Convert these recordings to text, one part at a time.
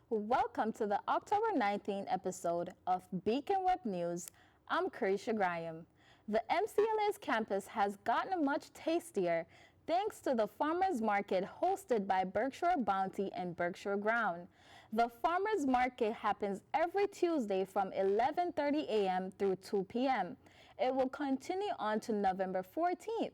Welcome to the October 19th episode of Beacon Web News. I'm Carisha Graham. The MCLA's campus has gotten much tastier thanks to the Farmers Market hosted by Berkshire Bounty and Berkshire Ground. The Farmers Market happens every Tuesday from 11:30 a.m. through 2 p.m. It will continue on to November 14th.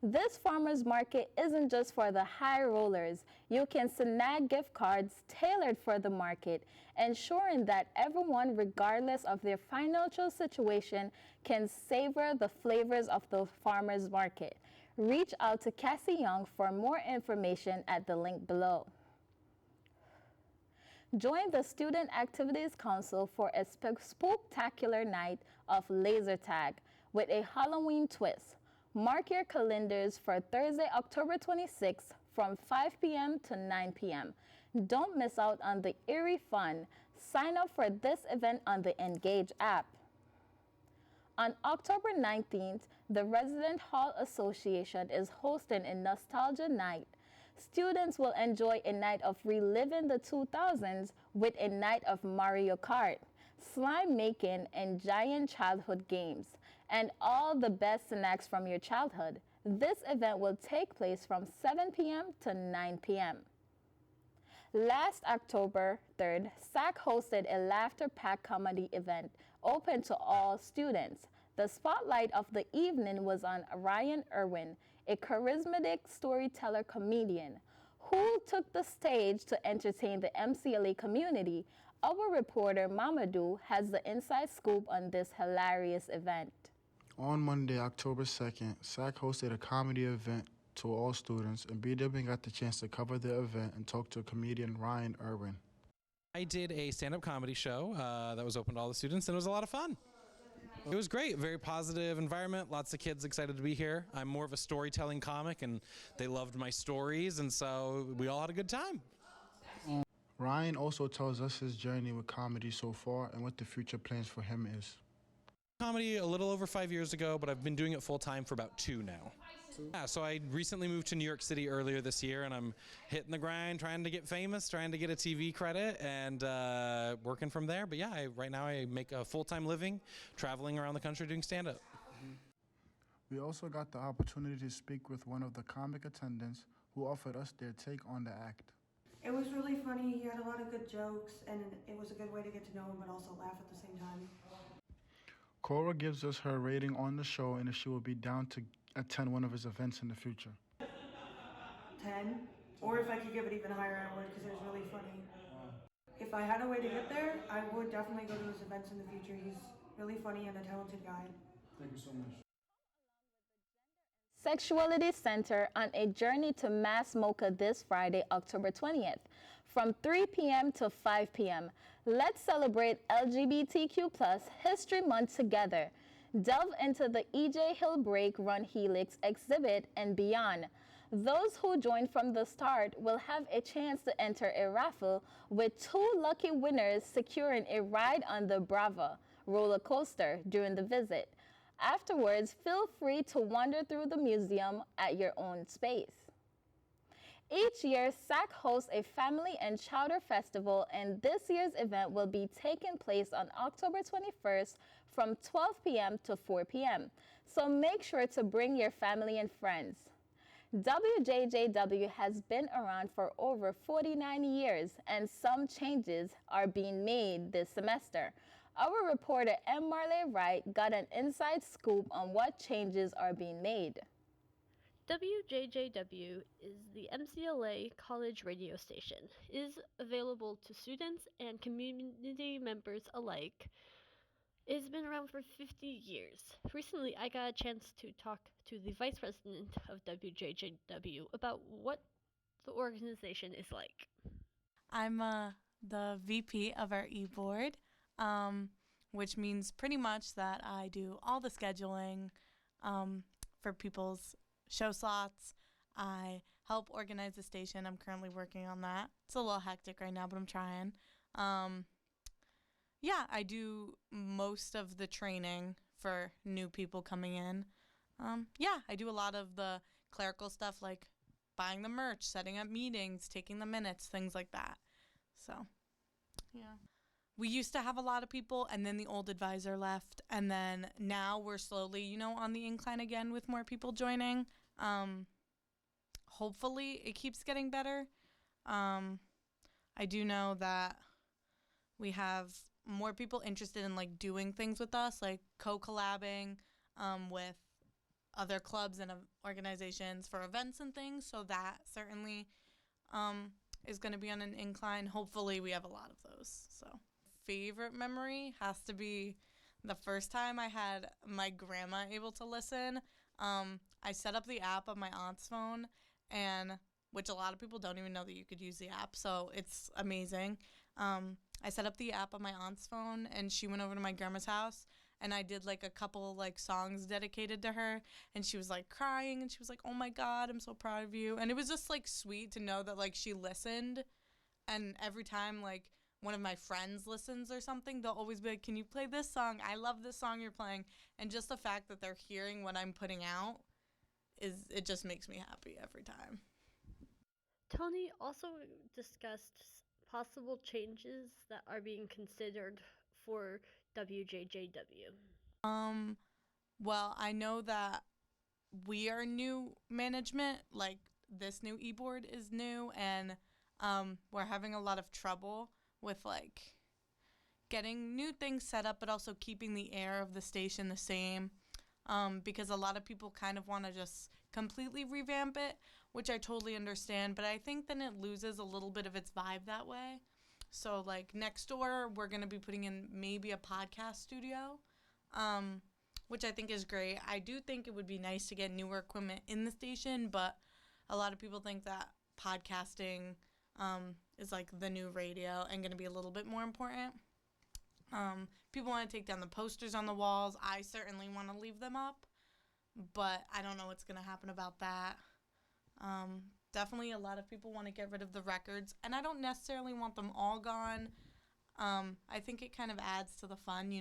This farmers market isn't just for the high rollers. You can snag gift cards tailored for the market, ensuring that everyone, regardless of their financial situation, can savor the flavors of the farmers market. Reach out to Cassie Young for more information at the link below. Join the Student Activities Council for a spectacular night of laser tag with a Halloween twist. Mark your calendars for Thursday, October 26th from 5 p.m. to 9 p.m. Don't miss out on the eerie fun. Sign up for this event on the Engage app. On October 19th, the Resident Hall Association is hosting a nostalgia night. Students will enjoy a night of reliving the 2000s with a night of Mario Kart, slime making, and giant childhood games, and all the best snacks from your childhood. This event will take place from 7 p.m. to 9 p.m. Last October 3rd, SAC hosted a laughter-packed comedy event open to all students. The spotlight of the evening was on Ryan Irwin, a charismatic storyteller comedian who took the stage to entertain the MCLA community. Our reporter Mamadou has the inside scoop on this hilarious event. On Monday, October 2nd, SAC hosted a comedy event to all students, and BW got the chance to cover the event and talk to comedian Ryan Irwin. I did a stand-up comedy show that was open to all the students, and it was a lot of fun. It was great, very positive environment, lots of kids excited to be here. I'm more of a storytelling comic, and they loved my stories, and so we all had a good time. Ryan also tells us his journey with comedy so far and what the future plans for him is. Comedy a little over 5 years ago, but I've been doing it full-time for about 2 now. Yeah, so I recently moved to New York City earlier this year, and I'm hitting the grind, trying to get famous, trying to get a TV credit, and working from there. But yeah, right now I make a full-time living, traveling around the country doing stand-up. We also got the opportunity to speak with one of the comic attendants who offered us their take on the act. It was really funny. He had a lot of good jokes, and it was a good way to get to know him, but also laugh at the same time. Cora gives us her rating on the show and if she will be down to attend one of his events in the future. 10, or if I could give it even higher, I would, because it was really funny. If I had a way to get there, I would definitely go to his events in the future. He's really funny and a talented guy. Thank you so much. Sexuality Center on a journey to Mass Mocha this Friday, October 20th, from 3 p.m. to 5 p.m. Let's celebrate LGBTQ+ History Month together. Delve into the E.J. Hill Break Run Helix exhibit and beyond. Those who join from the start will have a chance to enter a raffle with 2 lucky winners securing a ride on the Brava roller coaster during the visit. Afterwards, feel free to wander through the museum at your own space. Each year, SAC hosts a family and chowder festival, and this year's event will be taking place on October 21st from 12 p.m. to 4 p.m. So make sure to bring your family and friends. WJJW has been around for over 49 years, and some changes are being made this semester. Our reporter M. Marley Wright got an inside scoop on what changes are being made. WJJW is the MCLA college radio station. It is available to students and community members alike. It's been around for 50 years. Recently, I got a chance to talk to the vice president of WJJW about what the organization is like. I'm the VP of our e-board, which means pretty much that I do all the scheduling for people's show slots. I help organize the station. I'm currently working on that. It's a little hectic right now, but I'm trying. Yeah, I do most of the training for new people coming in. Yeah, I do a lot of the clerical stuff like buying the merch, setting up meetings, taking the minutes, things like that. So Yeah. We used to have a lot of people, and then the old advisor left, and then now we're slowly, on the incline again with more people joining. Hopefully it keeps getting better. I do know that we have more people interested in like doing things with us, like co-collabing with other clubs and organizations for events and things. So that certainly is going to be on an incline. Hopefully we have a lot of those. So favorite memory has to be the first time I had my grandma able to listen. I set up the app on my aunt's phone, and which a lot of people don't even know that you could use the app, so it's amazing. I set up the app on my aunt's phone, and she went over to my grandma's house, and I did like a couple like songs dedicated to her, and she was like crying, and she was like, "Oh my God, I'm so proud of you." And it was just like sweet to know that like she listened, and every time like one of my friends listens or something, they'll always be like, "Can you play this song? I love this song you're playing." And just the fact that they're hearing what I'm putting out it just makes me happy every time. Tony also discussed possible changes that are being considered for WJJW. Well, I know that we are new management, like this new e-board is new, and we're having a lot of trouble with like getting new things set up, but also keeping the air of the station the same, because a lot of people kind of want to just completely revamp it, which I totally understand, but I think then it loses a little bit of its vibe that way. So like next door, we're going to be putting in maybe a podcast studio, which I think is great. I do think it would be nice to get newer equipment in the station, but a lot of people think that podcasting is like the new radio and going to be a little bit more important. People want to take down the posters on the walls. I certainly want to leave them up, but I don't know what's going to happen about that. Definitely a lot of people want to get rid of the records, and I don't necessarily want them all gone. I think it kind of adds to the fun,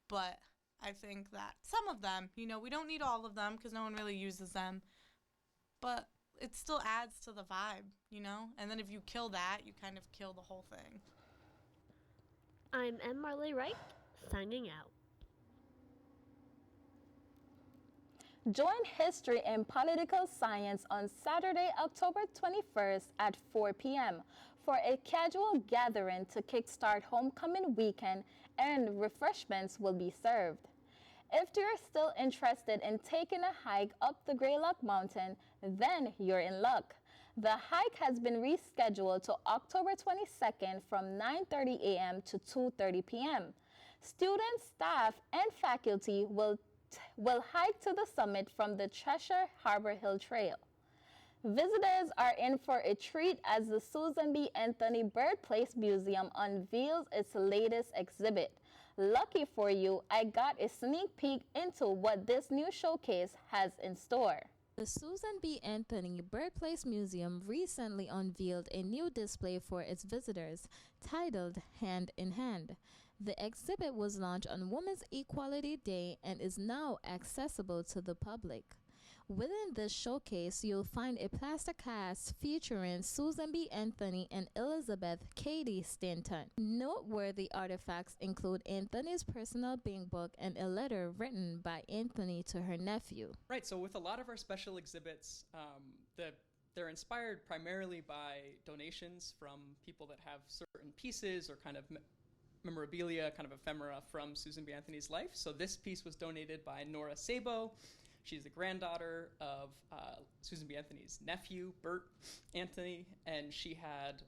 but I think that some of them, we don't need all of them because no one really uses them, but it still adds to the vibe, and then if you kill that, you kind of kill the whole thing. I'm M. Marley Wright, signing out. Join History and Political Science on Saturday, October 21st at 4 p.m. for a casual gathering to kickstart homecoming weekend, and refreshments will be served. If you're still interested in taking a hike up the Greylock Mountain, then you're in luck. The hike has been rescheduled to October 22nd from 9:30 a.m. to 2:30 p.m. Students, staff, and faculty will hike to the summit from the Cheshire Harbor Hill Trail. Visitors are in for a treat as the Susan B. Anthony Birthplace Museum unveils its latest exhibit. Lucky for you, I got a sneak peek into what this new showcase has in store. The Susan B. Anthony Birthplace Museum recently unveiled a new display for its visitors titled Hand in Hand. The exhibit was launched on Women's Equality Day and is now accessible to the public. Within this showcase, you'll find a plaster cast featuring Susan B. Anthony and Elizabeth Cady Stanton. Noteworthy artifacts include Anthony's personal bank book and a letter written by Anthony to her nephew. Right, so with a lot of our special exhibits, they're inspired primarily by donations from people that have certain pieces or kind of memorabilia, kind of ephemera from Susan B. Anthony's life. So this piece was donated by Nora Sabo. She's the granddaughter of Susan B. Anthony's nephew, Bert Anthony, and she had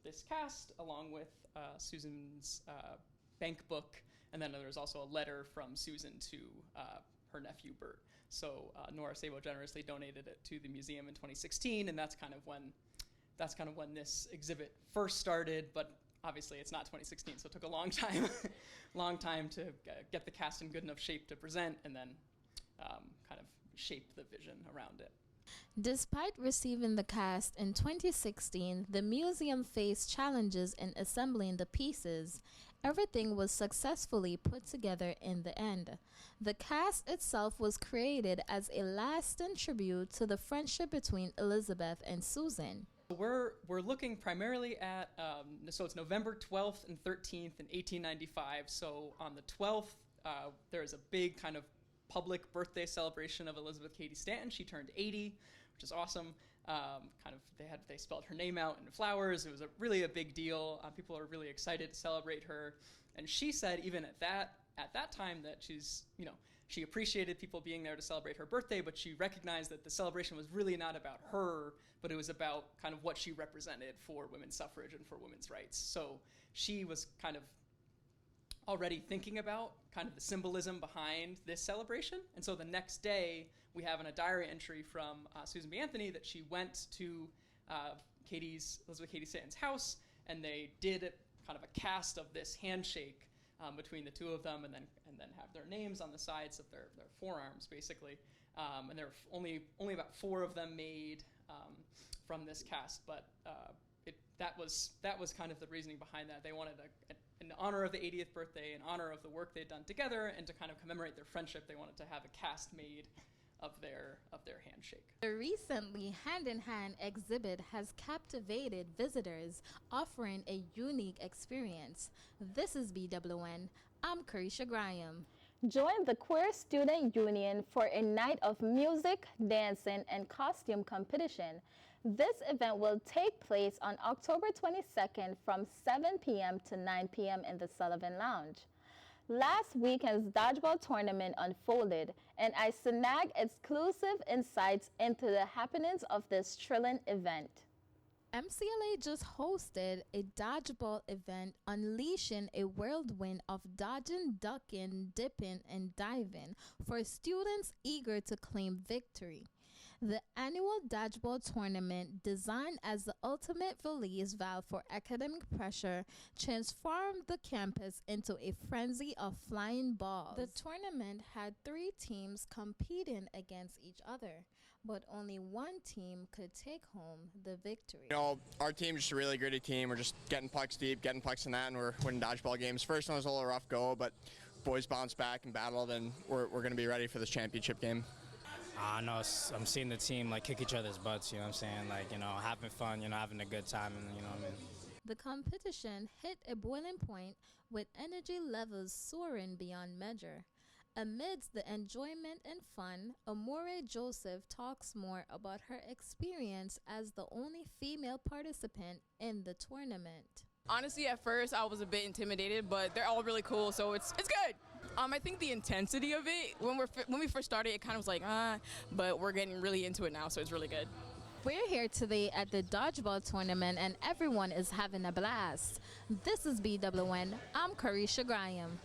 this cast along with Susan's bank book, and then there's also a letter from Susan to her nephew, Bert. So Nora Sabo generously donated it to the museum in 2016, and that's kind of when this exhibit first started, but obviously it's not 2016, so it took a long time to get the cast in good enough shape to present, and then kind of shape the vision around it. Despite receiving the cast in 2016, the museum faced challenges in assembling the pieces. Everything was successfully put together in the end. The cast itself was created as a lasting tribute to the friendship between Elizabeth and Susan. We're looking primarily at, so it's November 12th and 13th in 1895. So on the 12th, there's a big kind of public birthday celebration of Elizabeth Cady Stanton. She turned 80, which is awesome. They spelled her name out in flowers. It was really a big deal. People are really excited to celebrate her. And she said even at that time that she appreciated people being there to celebrate her birthday, but she recognized that the celebration was really not about her, but it was about kind of what she represented for women's suffrage and for women's rights. So she was kind of already thinking about kind of the symbolism behind this celebration. And so the next day, we have in a diary entry from Susan B. Anthony that she went to Elizabeth Cady Stanton's house, and they did kind of a cast of this handshake between the two of them, and then have their names on the sides of their forearms, basically. And there were only about 4 of them made from this cast, but that was kind of the reasoning behind that. They wanted in honor of the 80th birthday, in honor of the work they'd done together, and to kind of commemorate their friendship, they wanted to have a cast made of their handshake. The recently Hand in Hand exhibit has captivated visitors, offering a unique experience. This is BWN. I'm Carisha Graham. Join the Queer Student Union for a night of music, dancing, and costume competition. This event will take place on October 22nd from 7 p.m. to 9 p.m. in the Sullivan Lounge. Last weekend's dodgeball tournament unfolded, and I snagged exclusive insights into the happenings of this thrilling event. MCLA just hosted a dodgeball event unleashing a whirlwind of dodging, ducking, dipping, and diving for students eager to claim victory. The annual dodgeball tournament, designed as the ultimate release valve for academic pressure, transformed the campus into a frenzy of flying balls. The tournament had 3 teams competing against each other, but only one team could take home the victory. You know, our team's just a really gritty team. We're just getting pucks deep, getting pucks in that, and we're winning dodgeball games. First one was a little rough go, but boys bounce back and battled, and we're going to be ready for this championship game. No, I'm seeing the team kick each other's butts, you know what I'm saying? Having fun, having a good time, and you know what I mean? The competition hit a boiling point with energy levels soaring beyond measure. Amidst the enjoyment and fun, Amore Joseph talks more about her experience as the only female participant in the tournament. Honestly, at first I was a bit intimidated, but they're all really cool, so it's good. I think the intensity of it, when we first started, it kind of was but we're getting really into it now, so it's really good. We're here today at the dodgeball tournament, and everyone is having a blast. This is BWN. I'm Carisha Graham.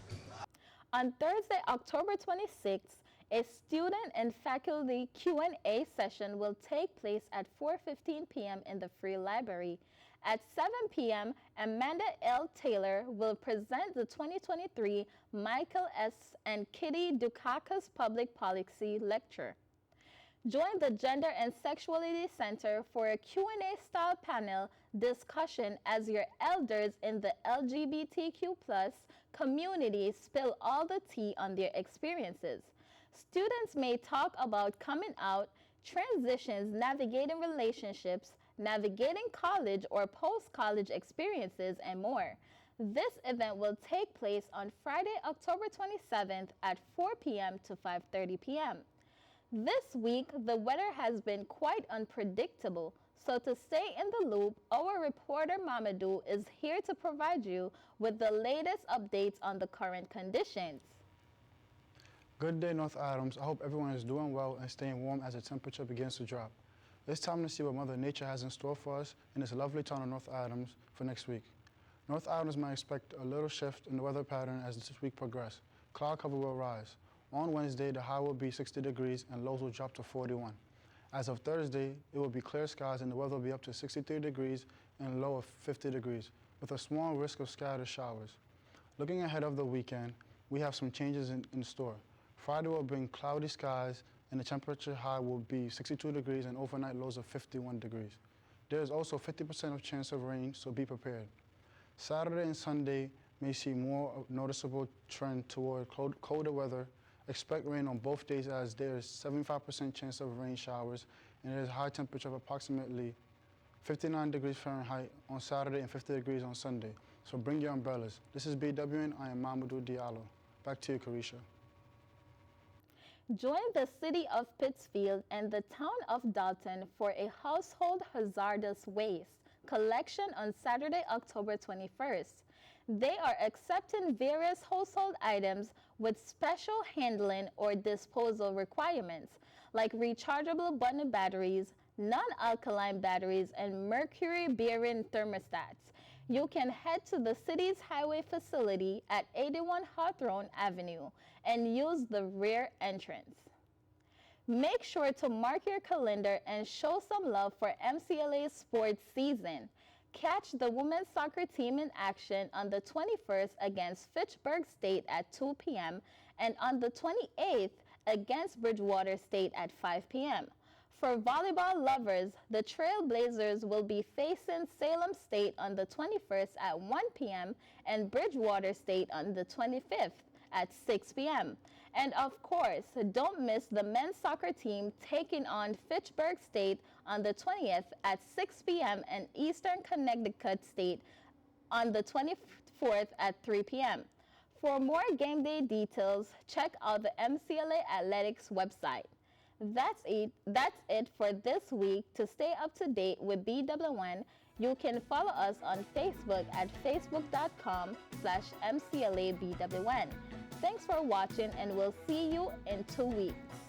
On Thursday, October 26th, a student and faculty Q&A session will take place at 4:15 p.m. in the Free Library. At 7 p.m., Amanda L. Taylor will present the 2023 Michael S. and Kitty Dukakis Public Policy Lecture. Join the Gender and Sexuality Center for a Q&A-style panel discussion as your elders in the LGBTQ+ community spill all the tea on their experiences. Students may talk about coming out, transitions, navigating relationships, navigating college or post-college experiences, and more. This event will take place on Friday, October 27th at 4 p.m. to 5:30 p.m. This week, the weather has been quite unpredictable, so to stay in the loop, our reporter Mamadou is here to provide you with the latest updates on the current conditions. Good day, North Adams. I hope everyone is doing well and staying warm as the temperature begins to drop. It's time to see what Mother Nature has in store for us in this lovely town of North Adams for next week. North Adams might expect a little shift in the weather pattern as this week progresses. Cloud cover will rise. On Wednesday, the high will be 60 degrees and lows will drop to 41. As of Thursday, it will be clear skies and the weather will be up to 63 degrees and low of 50 degrees, with a small risk of scattered showers. Looking ahead of the weekend, we have some changes in store. Friday will bring cloudy skies and the temperature high will be 62 degrees and overnight lows of 51 degrees. There is also 50% of chance of rain, so be prepared. Saturday and Sunday may see more noticeable trend toward colder weather. Expect rain on both days as there is 75% chance of rain showers and there is a high temperature of approximately 59 degrees Fahrenheit on Saturday and 50 degrees on Sunday. So bring your umbrellas. This is BWN. I am Mamadou Diallo. Back to you, Carisha. Join the city of Pittsfield and the town of Dalton for a household hazardous waste collection on Saturday, October 21st. They are accepting various household items with special handling or disposal requirements, like rechargeable button batteries, non-alkaline batteries, and mercury-bearing thermostats. You can head to the city's highway facility at 81 Hawthorne Avenue and use the rear entrance. Make sure to mark your calendar and show some love for MCLA sports season. Catch the women's soccer team in action on the 21st against Fitchburg State at 2 p.m. and on the 28th against Bridgewater State at 5 p.m. For volleyball lovers, the Trailblazers will be facing Salem State on the 21st at 1 p.m. and Bridgewater State on the 25th at 6 p.m. And of course, don't miss the men's soccer team taking on Fitchburg State on the 20th at 6 p.m. and Eastern Connecticut State on the 24th at 3 p.m. For more game day details, check out the MCLA Athletics website. That's it for this week. To stay up to date with BW1, you can follow us on Facebook at facebook.com/MCLABW1. Thanks for watching, and we'll see you in 2 weeks.